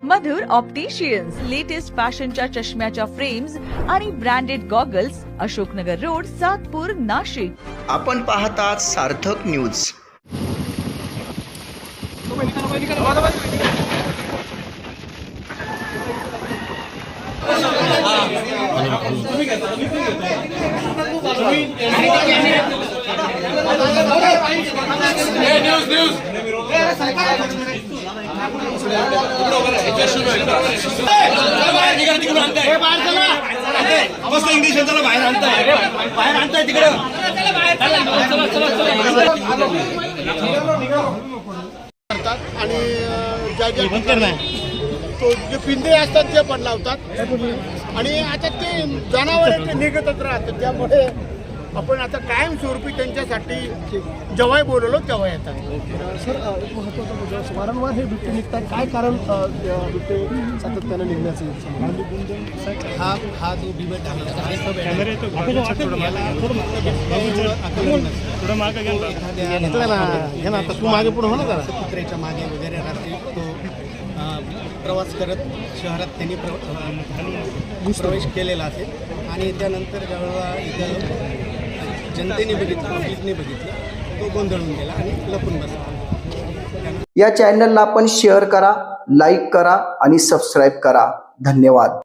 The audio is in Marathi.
मधुर ऑप्टिशियन्स लेटेस्ट फॅशनच्या चष्म्याच्या फ्रेम्स आणि branded goggles, Ashoknagar road, Satpur, Nashik. आपण पाहतात सार्थक न्यूज. इंग्लिश बाहेर आणताय तिकडे आणि ज्या तो जे पिंजरे असतात ते पण लावतात आणि आता ते जनावर ते निघतच राहतात. त्यामुळे आपण आता कायमस्वरूपी त्यांच्यासाठी जेव्हा बोलवलो तेव्हा येतात. सर, एक महत्त्वाचा मुद्दा, वारंवार हे बिबटे निघतात, काय कारण बिबटे सातत्याने निघण्याचं? हा जो बिबट आता तू मागे पुढे हो ना जरा. कुत्र्याच्या मागे वगैरे रात्री तो प्रवास करत शहरात त्यांनी प्रवेश केलेला असेल आणि त्यानंतर ज्यावेळेला इथं जनतेने बघितलं, पब्लिकने बघितलं, तो गोंधळून गेला आणि लपून बसला. या चॅनलला आपण शेअर करा, लाईक करा आणि सबस्क्राईब करा. धन्यवाद.